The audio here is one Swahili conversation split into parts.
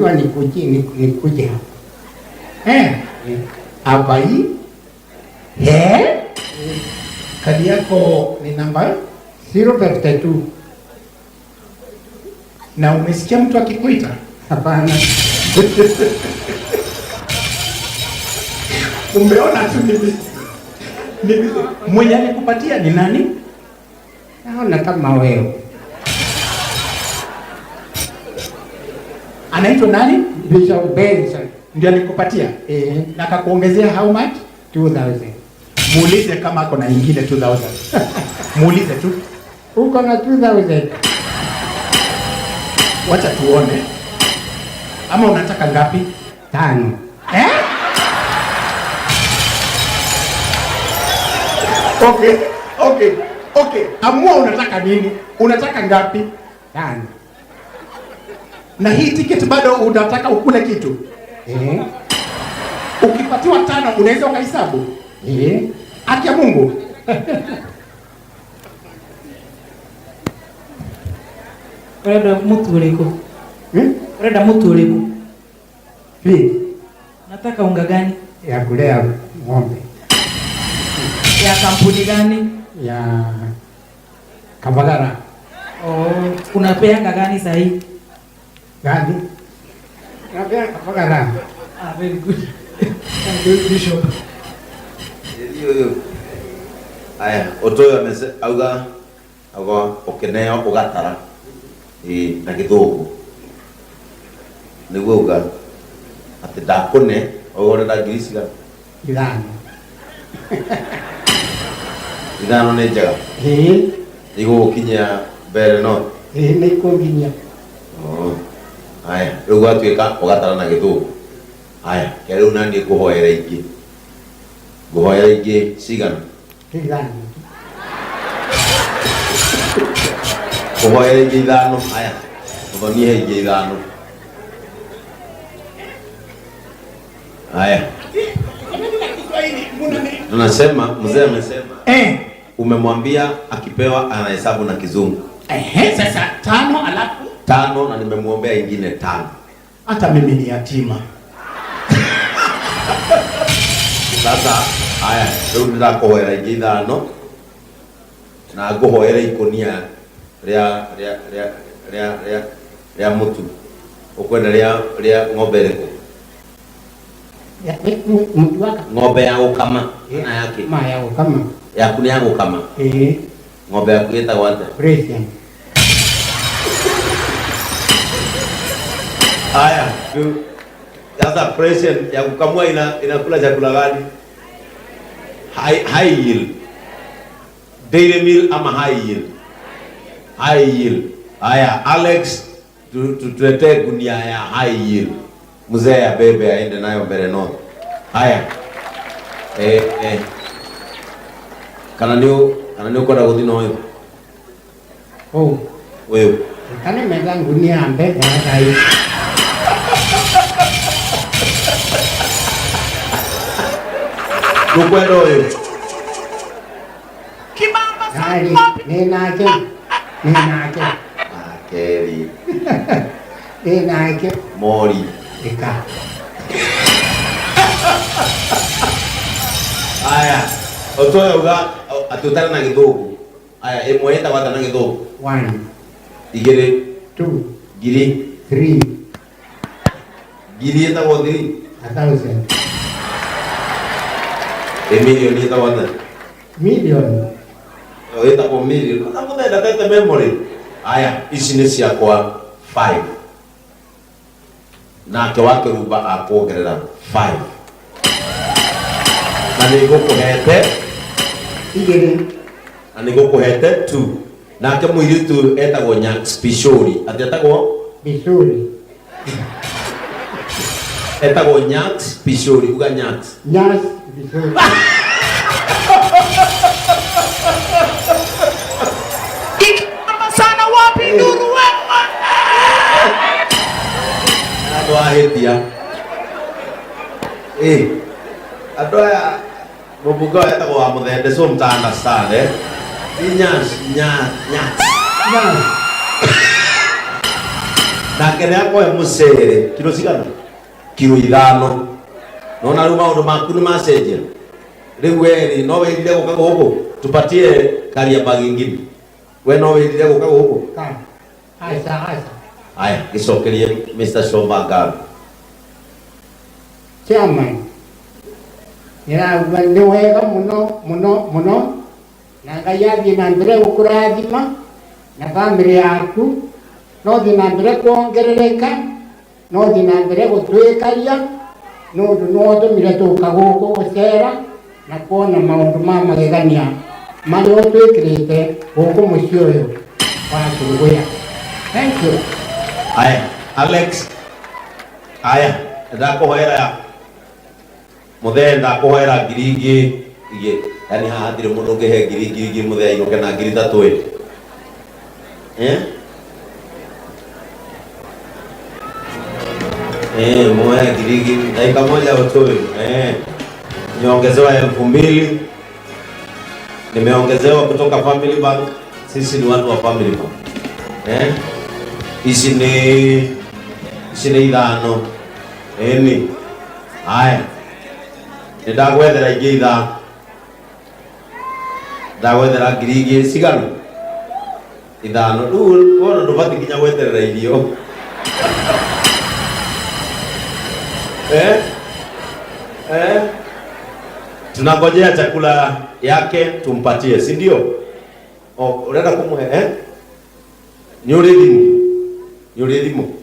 lazima nikuje hapa hii. Kadi yako ni namba 052. Na umesikia mtu akikuita? Hapana. Umeona tu ni mwenye alikupatia ni nani? Naona kama wewe. Anaitwa nani? Bishop Benson. Ndio alikupatia? Na akakuongezea how much? 2000. Muulize kama ako na nyingine 2000. Muulize tu. Uko na 2000. Wacha tuone. Ama unataka ngapi? 5. Okay. Amua unataka nini? Unataka ngapi? 5. Na hii ticket bado unataka ukule kitu? Ukipatiwa 5 unaweza ukahesabu? Haki ya Mungu. Urenda mutu uliku? Urenda mutu uliku? Nataka unga gani? Ya kulea ng'ombe. Ya kampuni gani? Ya Kabagara. Unapeanga gani sahi? Gani? Unapea Kabagara. Very good. Thank you, Bishop. Yo. Aya, otoyo amese auga okeneo ugatara. Na githugu. Niguo uga ati ndakune ogore ndagirisiga. Ithano nĩ njega. Igũkinya mbere no. Nĩ ikũnginya. Aya, rĩu gwatuĩka ũgatara na gĩthũngũ. Aya, rĩu naniĩ ngũhoera ingĩ. Ngũhoera ingĩ cigana? Ithano. Ngũhoera ingĩ 5. Aya, mũthonie ingĩ 5. Aya. Tunasema mzee amesema umemwambia akipewa anahesabu na kizungu. Sasa 5 alafu 5 na nimemwombea ingine 5. Hata mimi ni yatima. Sasa haya, leo ndakuhoera ingĩ 5 na nguhoera ikonia ria mutu. Ukwenda ria ng'ombe rĩkũ? Ng'ombe ya gũkama na yake. Ya gũkama. Yaku nĩ ya gũkama. Ng'ombe yaku ĩtagwo atĩa? Precious. Haya, sasa Precious ya kukamua inakula chakula gani? High yield. Daily meal ama high yield? High yield. Haya, Alex tutuletee gunia ya high yield. Mzee ya bebe aende nayo mbele no. Haya. Kana ndio kwenda guthina uyu. Wewe. Kana mega gunia mbele ya Ukwenda uyu. Kibamba sana. Ninaje. Keri. Ninaje. Mori. Eka. Aya. Otoya uga atutana na githugu. Aya, imwe ĩtagwo atĩa na githugu? 1. 2. 2. Ngiri. 3. Ngiri ĩtagwo 3. 1000. Milioni ĩtagwo atĩa? Million. Ĩtagwo million. Na mũthenda tete memory. Aya, ici nĩ ciakwa 5. Nake wake rumba akuongerera 5. Na nĩngũkũhete 2. na nĩngũkũhete 2. Nake mũirĩtu etagwo Nyax Pishori. Ati etagwo Pishori. Etagwo Nyax Pishori. Uga Nyax. Nyax Pishori. Kibamba sana wapi nduru wewe? Andũ ahĩtia. Andũ aya mũbunge ũyũ etagwo wa mũthende, so mta-understand Nyax. na kene akoya mucere kilo cigana kilo 5 nona ruma ndo makuni macenjia riu weri no wirire guka guku tupatie karia bagingini we no wirire guka guku aya gicokerie Mr. Shomba Chairman, ni wega muno na Ngai athiĩ na mbere gũkũrathima na bamĩrĩ yaku, no thiĩ na mbere kuongerereka, no thiĩ na mbere gũtwĩkaria nũndũ nĩwatũmire tũka gũkũ gũcera na kuona maũndũ ma magegania marĩa ũtwĩkĩrĩte gũkũ mũciĩ ũyũ wa Kĩrũgũya. Thank you. Aya, Alex. Aya, ndakuhoera muthee ndakuhoera ngiri yani haha ndire mundu ungihe ngiri muthee inoke na ngiri 3 moja ngiri dakika moja utoe nimeongezewa 2000 nimeongezewa kutoka Family Bank. Sisi ni watu wa Family Bank ici ni 5 eni haya ndagwethera ingi 5 ndagwethera ngiri cigana 5 riu wona ndubati kinya gwetherera irio tunangojea chakula yake tumpatie, si ndio? Unaenda kumuhe ni uridhimu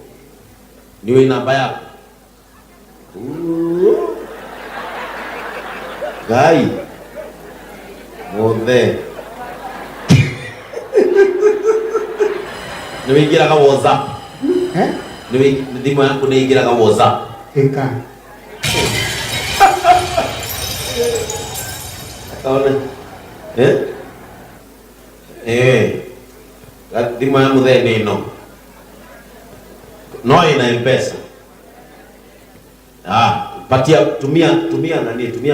niwe namba yako gai mothe niwingiraga WhatsApp thimu yaku niingiraga WhatsApp ika akaona thimu ya muthee ino no ina M-Pesa. Patia tumia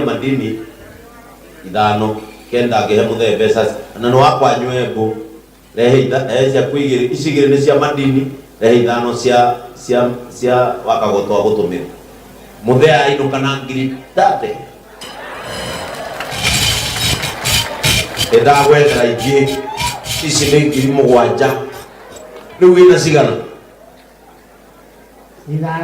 madini 5 kenda ngehe muthee mbeca na no wakwa nywebu rehe cia kuigire icigire ni cia madini rehe 5 cia wakagotwa gutumira muthee ainuka na ngiri 30 ndagwethera ingi ici ni ngiri 7 riu wina cigana 22.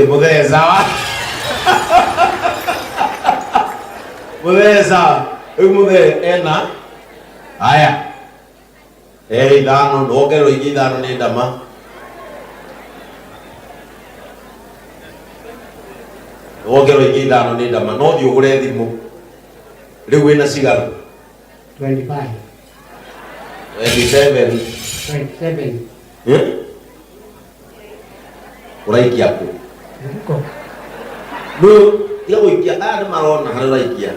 Muthee sawa muthee sawa riu muthee ena haya 5 ndongerwo ingi 5 ni ndama ndongerwo ingi 5 ni ndama no thi ugure thimu riu wina cigana 25. 27 uraikia ku riu ya guikia ni marona hari uraikia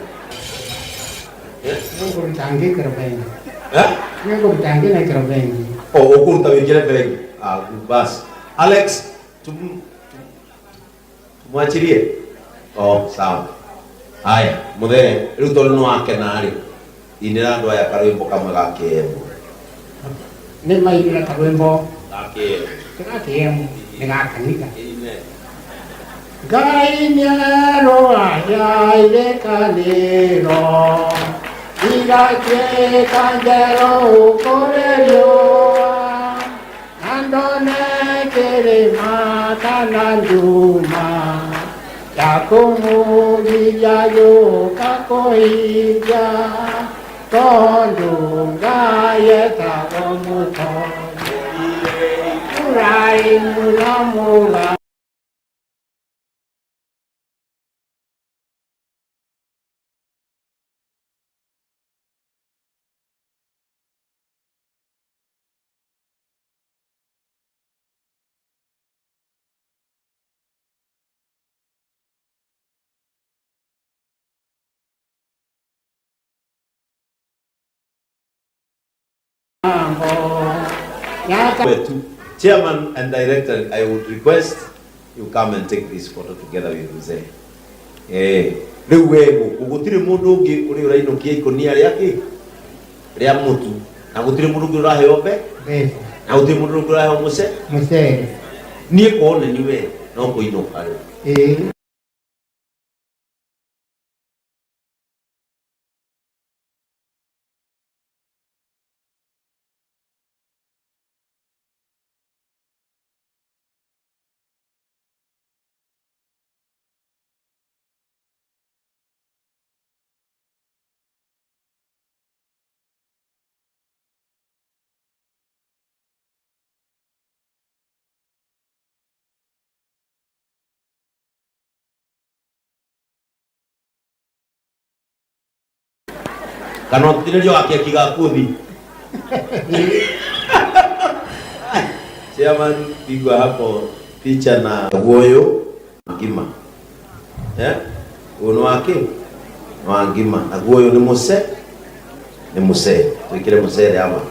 Mungu mtangikira bengi Mungu mtangikira bengi ukuruta wingire bengi basi Alex tumwachirie sawa haya muthee riu tondu no wake nari inira andu aya karwimbo kamwe ga Kiembu ni maigire karwimbo ga Kiembu ni gakanitha Ngai nĩaroaga irekanĩro igatuĩka njerũ kũrĩ riũa na ndone kĩrĩma kana nduma ya kũmũgiria gĩũka kũhingia tondũ Ngai etagwo mũtongoria mũraihu na mũga Chairman and director, I would request you come and take this photo together with Mzee. Riu wego gutire mundu ungi uri urainukia ikonia riake ria mutu na gutire mundu urahe ombe Besa. na gutire mundu urahe muse Musere. nie kuone niwe no kuinuka kana utirerio akiaki gakuthi chairman pigwa hapo picha na Guoyo ngima uno wake wa ngima na Guoyo ni muse twikire musere ama